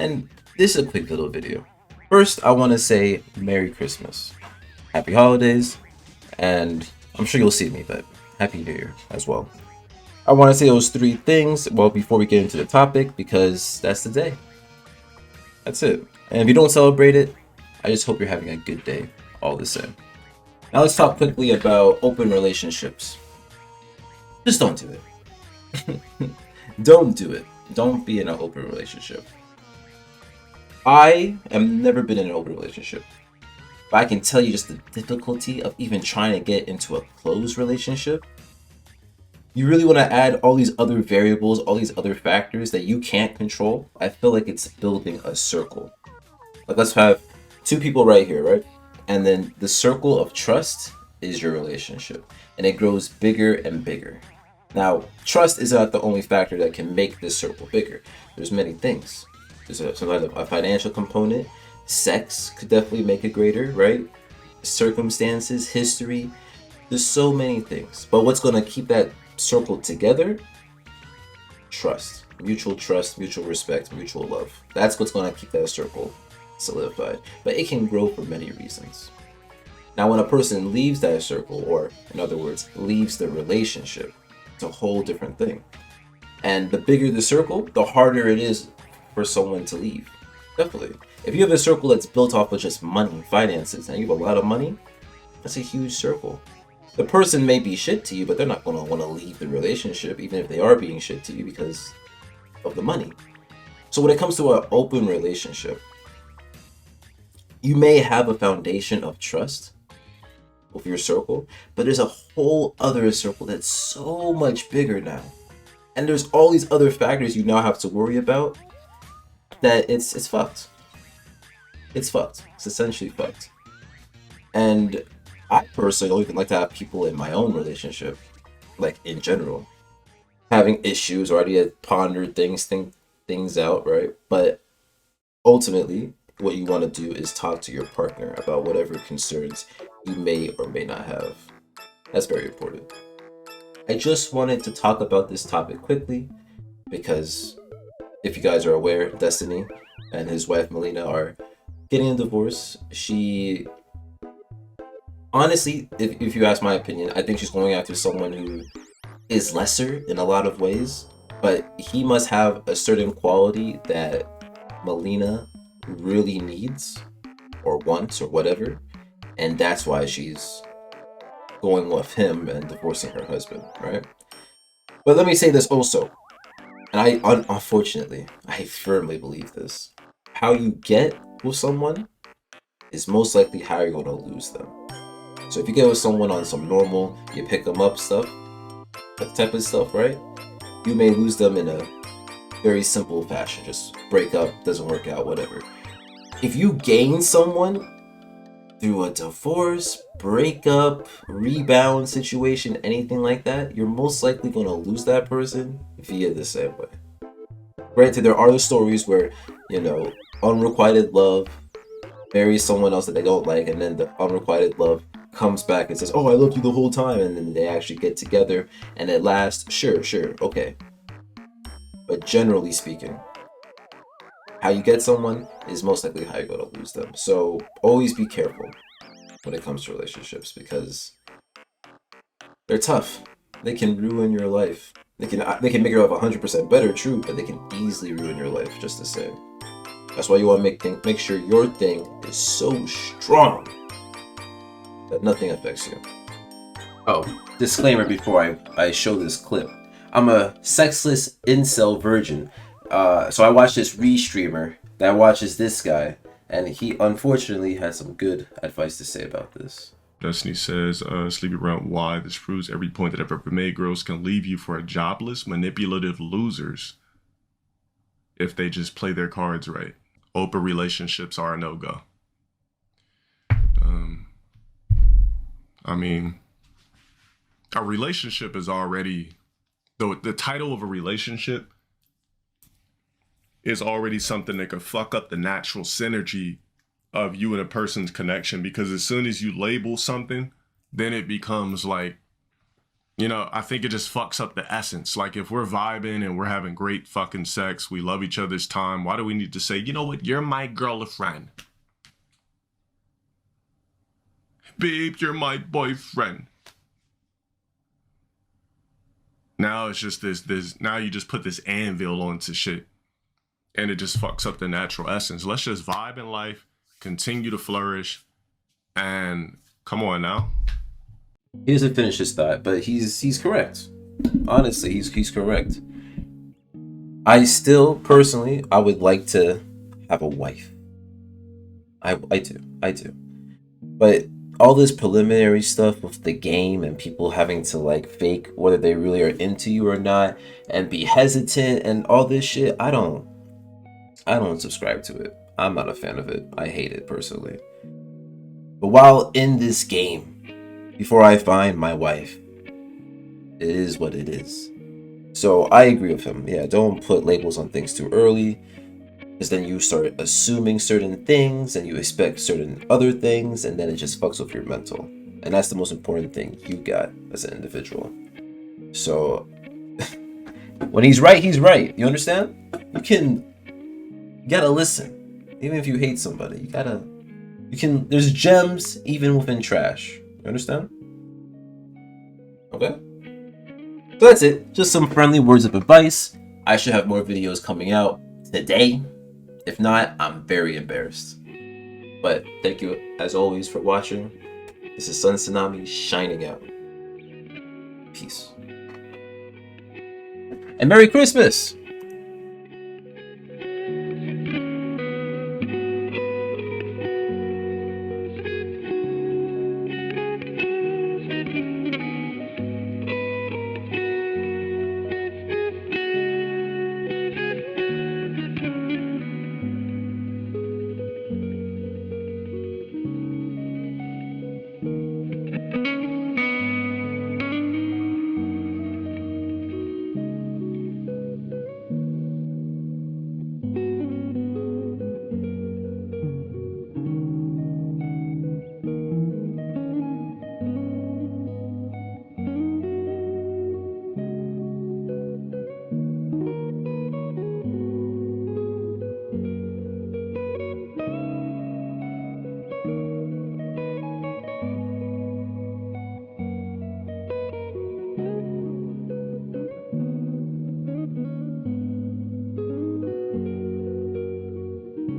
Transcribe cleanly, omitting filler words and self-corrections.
and this is a quick little video. First, I want to say Merry Christmas, Happy Holidays, and I'm sure you'll see me, but Happy New Year as well. I want to say those three things, well, before we get into the topic, because that's the day. That's it. And if you don't celebrate it, I just hope you're having a good day all the same. Now let's talk quickly about open relationships. Just don't do it. Don't do it. Don't be in an open relationship. I have never been in an open relationship, but I can tell you just the difficulty of even trying to get into a closed relationship. You really want to add all these other variables, all these other factors that you can't control. I feel like it's building a circle. Like, let's have two people right here, right? And then the circle of trust is your relationship, and it grows bigger and bigger. Now, trust is not the only factor that can make this circle bigger. There's many things. There's a financial component. Sex could definitely make it greater, right? Circumstances, history. There's so many things. But what's going to keep that circle together? Trust. Trust, mutual respect, mutual love. That's what's going to keep that circle solidified. But it can grow for many reasons. Now, when a person leaves that circle, or in other words, leaves the relationship, it's a whole different thing. And the bigger the circle, the harder it is for someone to leave. Definitely. If you have a circle that's built off of just money, finances, and you have a lot of money, that's a huge circle. The person may be shit to you, but they're not going to want to leave the relationship, even if they are being shit to you, because of the money. So when it comes to an open relationship, you may have a foundation of trust with your circle, but there's a whole other circle that's so much bigger now. And there's all these other factors you now have to worry about that it's fucked. It's fucked. It's essentially fucked. And I personally don't even like to have people in my own relationship, like in general, having issues, or already had pondered think things out, right? But ultimately, what you want to do is talk to your partner about whatever concerns you may or may not have. That's very important. I just wanted to talk about this topic quickly because if you guys are aware, Destiny and his wife Melina are getting a divorce. She honestly, if you ask my opinion, I think she's going after someone who is lesser in a lot of ways, but he must have a certain quality that Melina really needs or wants or whatever, and that's why she's going with him and divorcing her husband, right? But let me say this also, and unfortunately, I firmly believe this. How you get with someone is most likely how you're going to lose them. So if you get with someone on some normal, you pick them up stuff, that type of stuff, right? You may lose them in a very simple fashion. Just break up, doesn't work out, whatever. If you gain someone through a divorce, breakup, rebound situation, anything like that, you're most likely going to lose that person via the same way. Granted, there are the stories where, unrequited love marries someone else that they don't like, and then the unrequited love comes back and says, "Oh, I loved you the whole time," and then they actually get together, and at last, sure, okay. But generally speaking, how you get someone is most likely how you're going to lose them. So always be careful when it comes to relationships, because they're tough. They can ruin your life. They can make your life 100% better, true, but they can easily ruin your life just the same. That's why you want to make sure your thing is so strong that nothing affects you. Oh, disclaimer before I show this clip. I'm a sexless incel virgin. So I watched this re-streamer that watches this guy, and he unfortunately has some good advice to say about this. Destiny says, sleepy around why this proves every point that I've ever made. Girls can leave you for a jobless, manipulative losers if they just play their cards right. Open relationships are a no-go. A relationship is already, the title of a relationship is already something that could fuck up the natural synergy of you and a person's connection, because as soon as you label something, then it becomes like, You know, I think it just fucks up the essence. Like, if we're vibing and we're having great fucking sex, we love each other's time, why do we need to say, you know what, you're my girlfriend? Babe, you're my boyfriend. Now it's just this now you just put this anvil onto shit. And it just fucks up the natural essence. Let's just vibe in life, continue to flourish, and come on now. He doesn't finish his thought, but he's correct. Honestly, he's correct. I still personally I would like to have a wife. I do. But all this preliminary stuff with the game and people having to like fake whether they really are into you or not and be hesitant and all this shit, I don't subscribe to it. I'm not a fan of it. I hate it personally. But while in this game, before I find my wife, it is what it is. So I agree with him. Yeah, don't put labels on things too early, because then you start assuming certain things and you expect certain other things, and then it just fucks with your mental. And that's the most important thing you got as an individual. So when he's right, he's right. You understand? You gotta listen. Even if you hate somebody, there's gems even within trash. You understand? Okay. So that's it. Just some friendly words of advice. I should have more videos coming out today. If not, I'm very embarrassed. But thank you as always for watching. This is Tsunami shining out. Peace. And Merry Christmas!